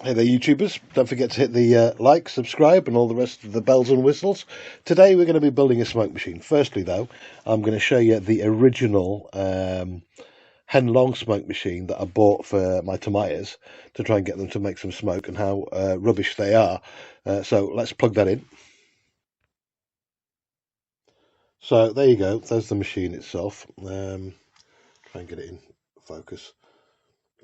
Hey there, YouTubers. Don't forget to hit the like, subscribe, and all the rest of the bells and whistles. Today we're going to be building a smoke machine. Firstly, though, I'm going to show you the original Henlong smoke machine that I bought for my Tamiyas to try and get them to make some smoke, and how rubbish they are. So let's plug that in. So there you go. There's the machine itself. Try and get it in focus.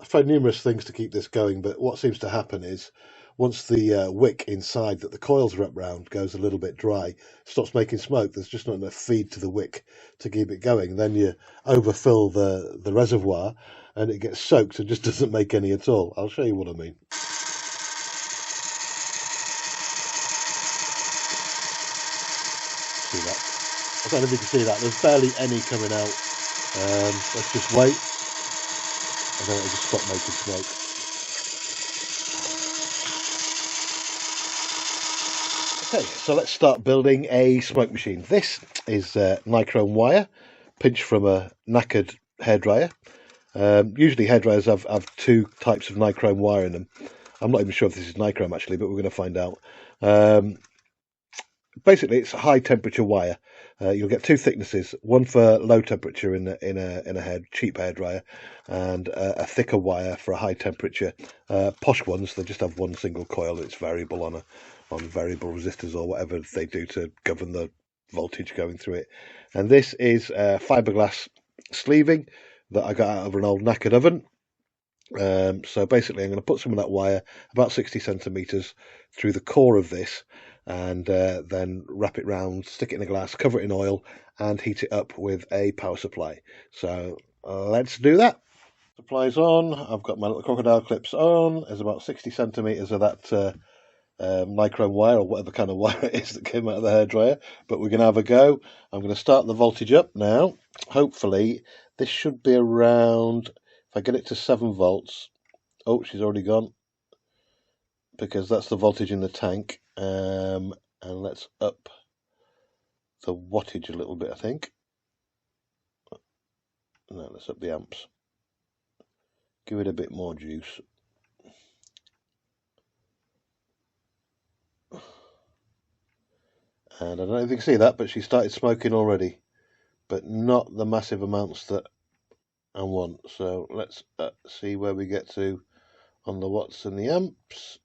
I've tried numerous things to keep this going, but what seems to happen is once the wick inside that the coils wrap round goes a little bit dry, stops making smoke, there's just not enough feed to the wick to keep it going. Then you overfill the reservoir and it gets soaked and just doesn't make any at all. I'll show you what I mean. See that? I don't know if you can see that. There's barely any coming out. Let's just wait. And then it'll just stop making smoke. Okay, so let's start building a smoke machine. This is nichrome wire, pinched from a knackered hairdryer. Usually hairdryers have two types of nichrome wire in them. I'm not even sure if this is nichrome actually, but we're going to find out. Basically, it's a high temperature wire. You'll get two thicknesses: one for low temperature in a cheap hairdryer, and a thicker wire for a high temperature. Posh ones, they just have one single coil. It's variable on variable resistors or whatever they do to govern the voltage going through it. And this is fiberglass sleeving that I got out of an old knackered oven. So basically, I'm going to put some of that wire, about 60 centimeters, through the core of this, and then wrap it round, stick it in a glass, cover it in oil, and heat it up with a power supply. So let's do that. Supply's on. I've got my little crocodile clips on. There's about 60 centimeters of that nichrome wire, or whatever kind of wire it is that came out of the hairdryer, but we're going to have a go. I'm going to start the voltage up now. Hopefully this should be around, if I get it to 7 volts. Oh, she's already gone, because that's the voltage in the tank. And let's up the wattage a little bit, I think. No, let's up the amps. Give it a bit more juice. And I don't know if you can see that, but she started smoking already, but not the massive amounts that I want. So let's see where we get to on the watts and the amps.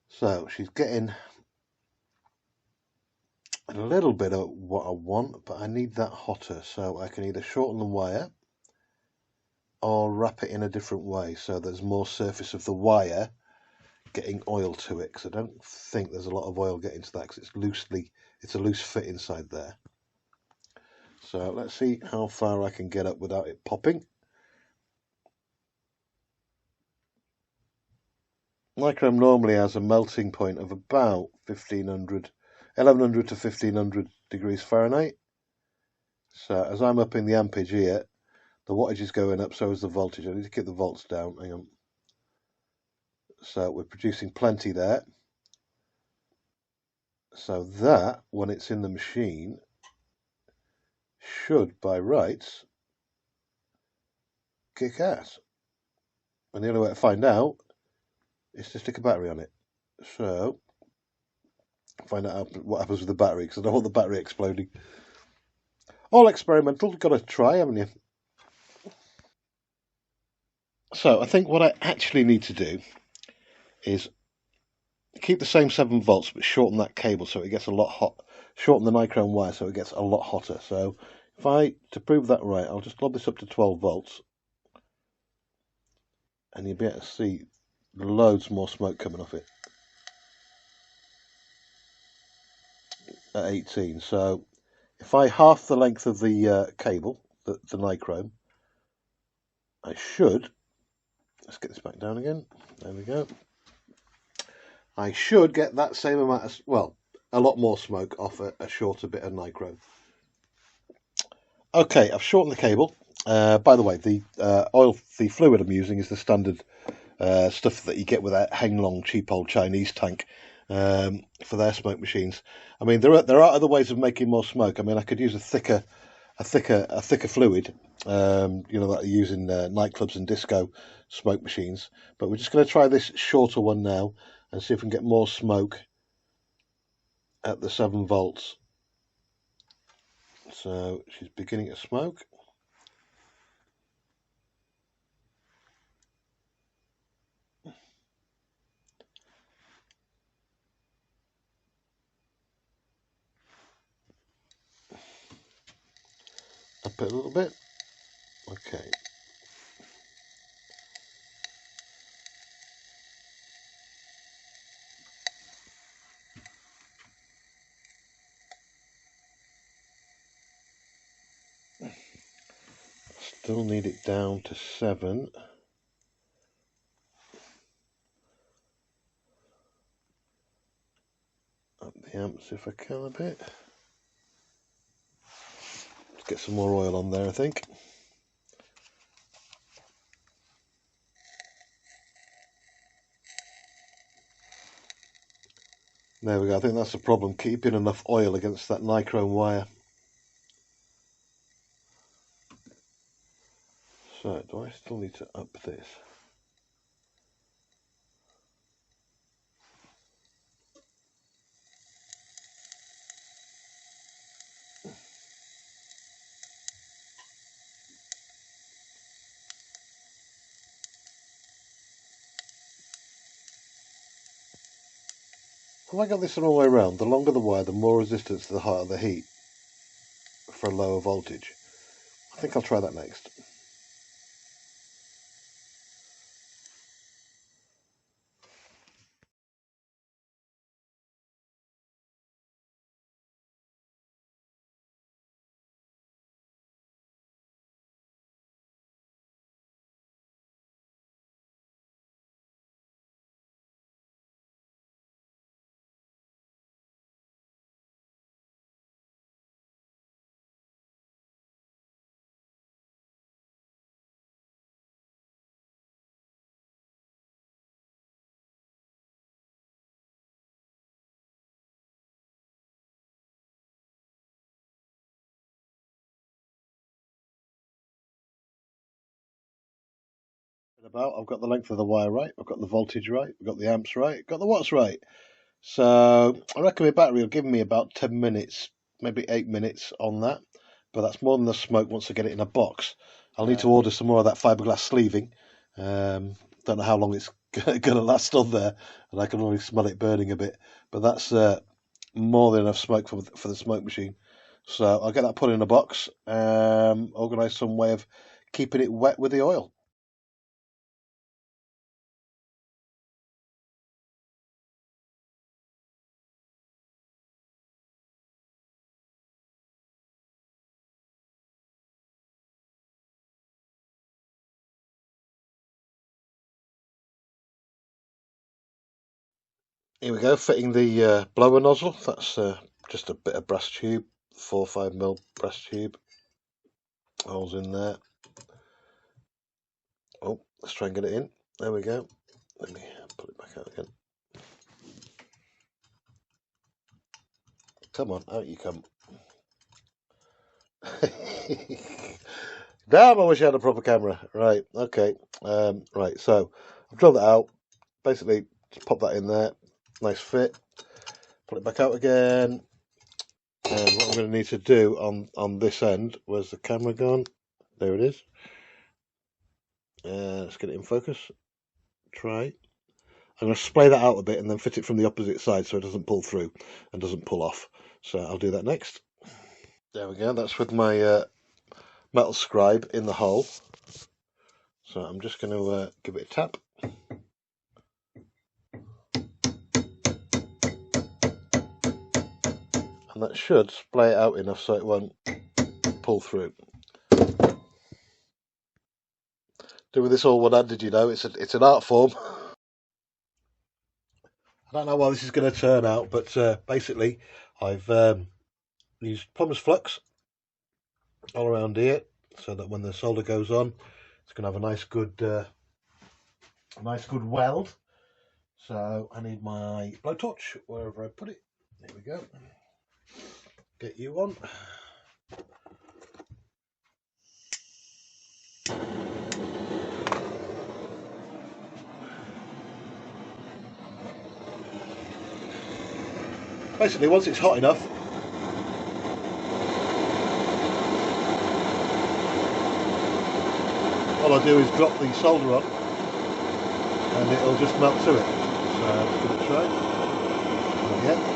So she's getting a little bit of what I want, but I need that hotter, so I can either shorten the wire or wrap it in a different way so there's more surface of the wire getting oil to it, because I don't think there's a lot of oil getting to that, because it's a loose fit inside there. So let's see how far I can get up without it popping. Nichrome normally has a melting point of about 1100 to 1500 degrees Fahrenheit. So as I'm upping the ampage here, the wattage is going up, so is the voltage. I need to keep the volts down. Hang on. So we're producing plenty there. So that, when it's in the machine, should, by rights, kick ass. And the only way to find out is to stick a battery on it. So, find out what happens with the battery, because I don't want the battery exploding. All experimental, got to try, haven't you? So, I think what I actually need to do is keep the same 7 volts, but shorten that cable so it gets a lot hot. Shorten the nichrome wire so it gets a lot hotter. So, to prove that right, I'll just lob this up to 12 volts. And you'll be able to see loads more smoke coming off it at 18. So if I half the length of the cable, the nichrome, I should, let's get this back down again, there we go, I should get that same amount of, well, a lot more smoke off a shorter bit of nichrome. Okay, I've shortened the cable. By the way, the fluid I'm using is the standard stuff that you get with that Henlong cheap old Chinese tank for their smoke machines. I mean, there are other ways of making more smoke. I mean, I could use a thicker thicker fluid, you know, that you use in nightclubs and disco smoke machines. But we're just going to try this shorter one now and see if we can get more smoke at the 7 volts. So she's beginning to smoke. Up it a little bit. Okay. Still need it down to 7. Up the amps if I can a bit. Let's get some more oil on there, I think. There we go. I think that's the problem, keeping enough oil against that nichrome wire. So, do I still need to up this? Have I got this the wrong way around? The longer the wire, the more resistance to the higher the heat for a lower voltage. I think I'll try that next. I've got the length of the wire right, I've got the voltage right, I've got the amps right, I've got the watts right. So I reckon my battery will give me about 10 minutes, maybe 8 minutes on that. But that's more than the smoke once I get it in a box. I'll need to order some more of that fiberglass sleeving. Don't know how long it's going to last on there, and I can already smell it burning a bit. But that's more than enough smoke for the smoke machine. So I'll get that put in a box, organise some way of keeping it wet with the oil. Here we go, fitting the blower nozzle. That's just a bit of brass tube, 4 or 5mm brass tube. Holes in there. Oh, let's try and get it in. There we go. Let me put it back out again. Come on, out you come. Damn, I wish I had a proper camera. Right, okay. Right, so I've drilled that out. Basically, just pop that in there. Nice fit. Put it back out again. And what I'm going to need to do on this end, where's the camera gone? There it is. Let's get it in focus. Try. I'm going to splay that out a bit and then fit it from the opposite side so it doesn't pull through and doesn't pull off. So I'll do that next. There we go. That's with my metal scribe in the hole. So I'm just going to give it a tap. And that should splay it out enough so it won't pull through. Doing this all one-handed, you know, it's an art form. I don't know how this is going to turn out, but basically I've used plumber's flux all around here so that when the solder goes on, it's going to have a nice good weld. So I need my blowtorch wherever I put it. There we go. Get you on. Basically, once it's hot enough, all I do is drop the solder on and it'll just melt to it. So give it a try. Not yet.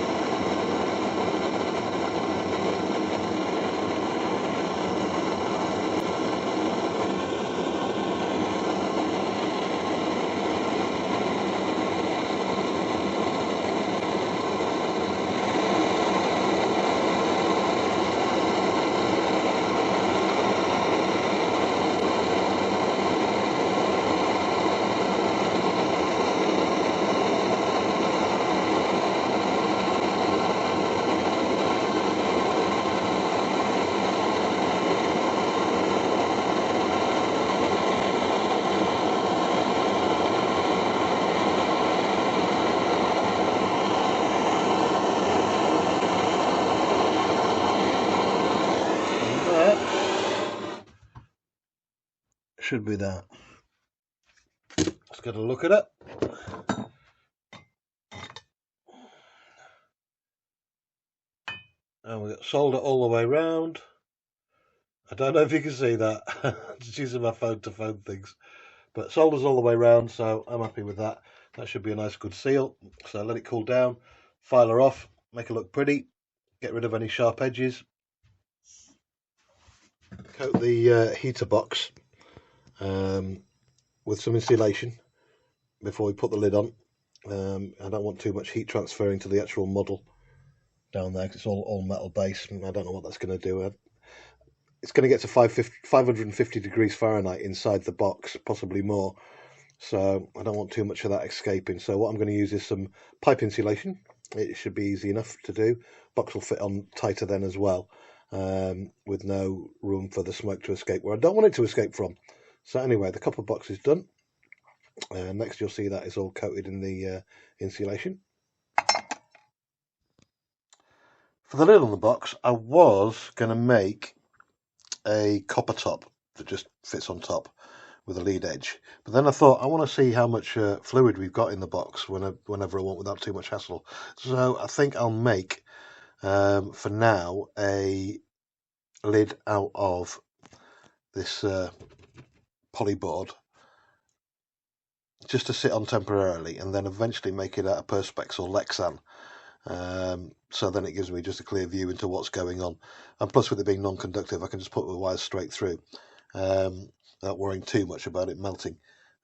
Should be that. Let's get a look at it. And we've got solder all the way round. I don't know if you can see that. I'm just using my phone to phone things. But solder's all the way round, so I'm happy with that. That should be a nice good seal. So let it cool down, file her off, make it look pretty, get rid of any sharp edges. Coat the heater box with some insulation before we put the lid on. I don't want too much heat transferring to the actual model down there because it's all metal base. I don't know what that's going to do. It's going to get to 550 degrees Fahrenheit inside the box, possibly more. So I don't want too much of that escaping. So what I'm going to use is some pipe insulation. It should be easy enough to do. Box will fit on tighter then as well, with no room for the smoke to escape where I don't want it to escape from. So anyway, the copper box is done. Next you'll see that is all coated in the insulation. For the lid on the box, I was going to make a copper top that just fits on top with a lead edge. But then I thought, I want to see how much fluid we've got in the box whenever I want without too much hassle. So I think I'll make, for now, a lid out of this polyboard just to sit on temporarily, and then eventually make it out of Perspex or Lexan. So then it gives me just a clear view into what's going on. And plus, with it being non-conductive, I can just put the wires straight through without worrying too much about it melting.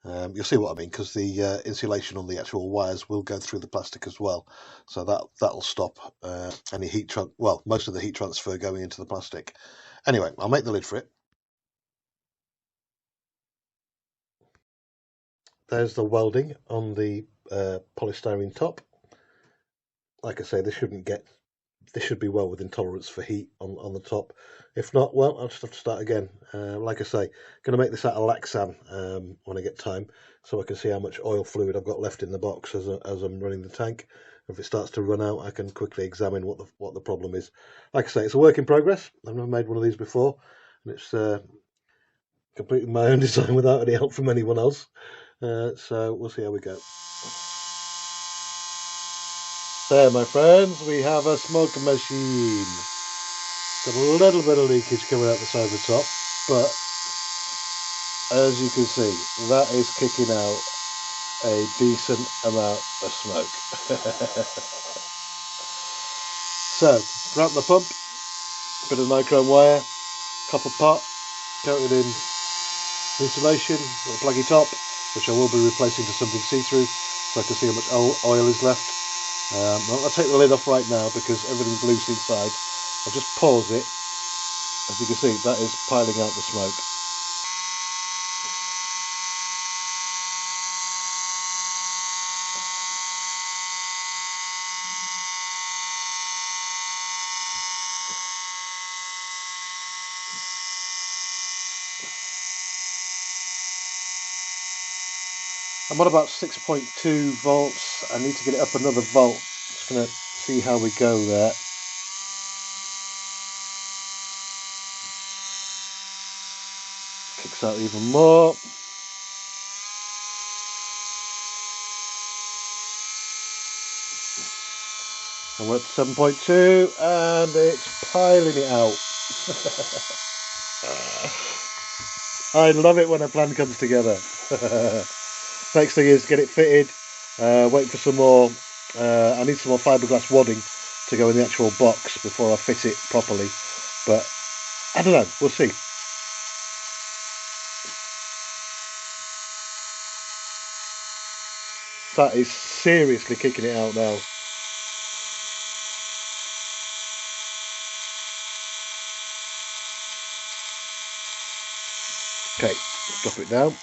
You'll see what I mean, because the insulation on the actual wires will go through the plastic as well. So that'll stop any heat, most of the heat transfer going into the plastic. Anyway, I'll make the lid for it. There's the welding on the polystyrene top. Like I say, this should be well within tolerance for heat on the top. If not, well, I'll just have to start again. Like I say, going to make this out of Lexan when I get time, so I can see how much oil fluid I've got left in the box as I'm running the tank. If it starts to run out, I can quickly examine what the problem is. Like I say, it's a work in progress. I've never made one of these before, and it's completely my own design without any help from anyone else. So we'll see how we go. There, my friends, we have a smoke machine. Got a little bit of leakage coming out the side of the top, but as you can see, that is kicking out a decent amount of smoke. So, grab the pump, bit of nichrome wire, copper pot, coated in insulation, a pluggy top, which I will be replacing to something see-through, so I can see how much oil is left. I'm going to take the lid off right now because everything's loose inside. I'll just pause it. As you can see, that is piling out the smoke. I'm on about 6.2 volts. I need to get it up another volt. Just going to see how we go there. Kicks out even more. And we're at 7.2 and it's piling it out. I love it when a plan comes together. Next thing is get it fitted, wait for some more, I need some more fiberglass wadding to go in the actual box before I fit it properly, but I don't know, we'll see. That is seriously kicking it out now. Okay, drop it down.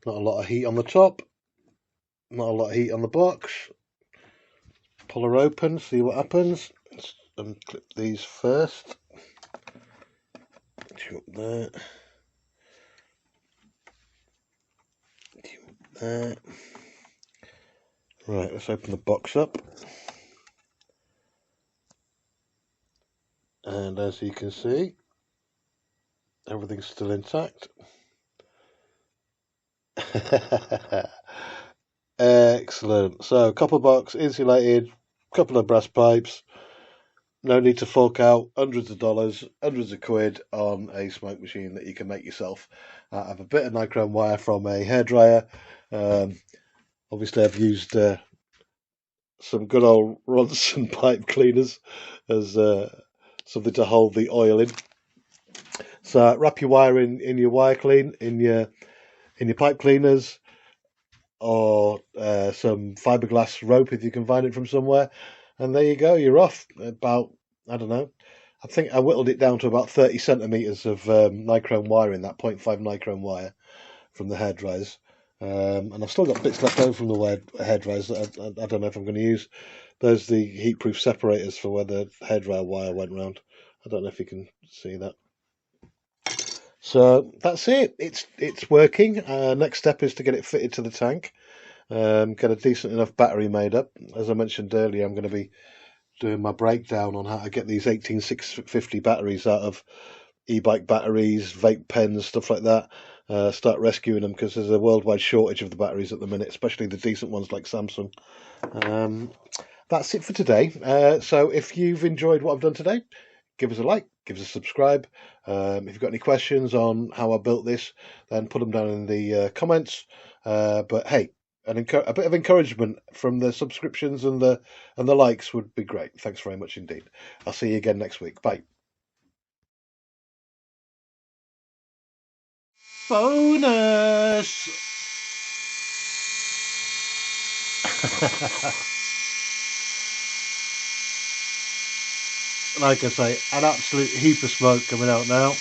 Not a lot of heat on the top, not a lot of heat on the box. Pull her open, see what happens. Let's unclip these first. Two up there. Two up there. Right, let's open the box up. And as you can see, everything's still intact. Excellent. So, copper box, insulated, couple of brass pipes. No need to fork out hundreds of dollars, hundreds of quid on a smoke machine that you can make yourself out of a bit of nichrome wire from a hairdryer. Obviously, I've used some good old Ronson pipe cleaners as something to hold the oil in. So wrap your wire in your wire clean, in your pipe cleaners, or some fiberglass rope if you can find it from somewhere, and there you go, you're off. About, I don't know, I think I whittled it down to about 30 centimetres of nichrome wire in that 0.5 nichrome wire from the hairdryers. And I've still got bits left over from the hairdryers that I don't know if I'm going to use. There's the heat-proof separators for where the hairdryer wire went round. I don't know if you can see that. So that's it. It's working. Next step is to get it fitted to the tank. Get a decent enough battery made up. As I mentioned earlier, I'm going to be doing my breakdown on how to get these 18650 batteries out of e-bike batteries, vape pens, stuff like that. Start rescuing them because there's a worldwide shortage of the batteries at the minute, especially the decent ones like Samsung. That's it for today. So if you've enjoyed what I've done today, give us a like, give us a subscribe. If you've got any questions on how I built this, then put them down in the comments. But hey, a bit of encouragement from the subscriptions and the likes would be great. Thanks very much indeed. I'll see you again next week. Bye. Bonus! Like I say, an absolute heap of smoke coming out now.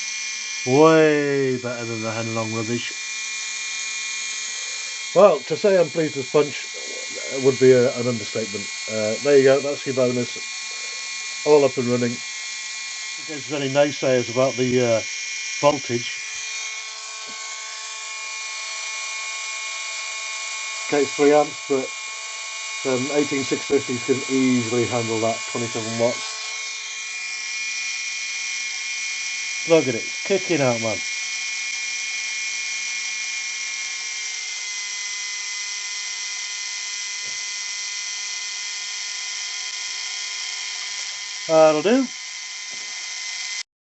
Way better than the Henlong rubbish. Well, to say I'm pleased as punch would be an understatement. There you go, that's your bonus. All up and running. In case there's any naysayers about the voltage. Okay, it's 3 amps, but some 18650s can easily handle that 27 watts. Look at it, it's kicking out, man. That'll do.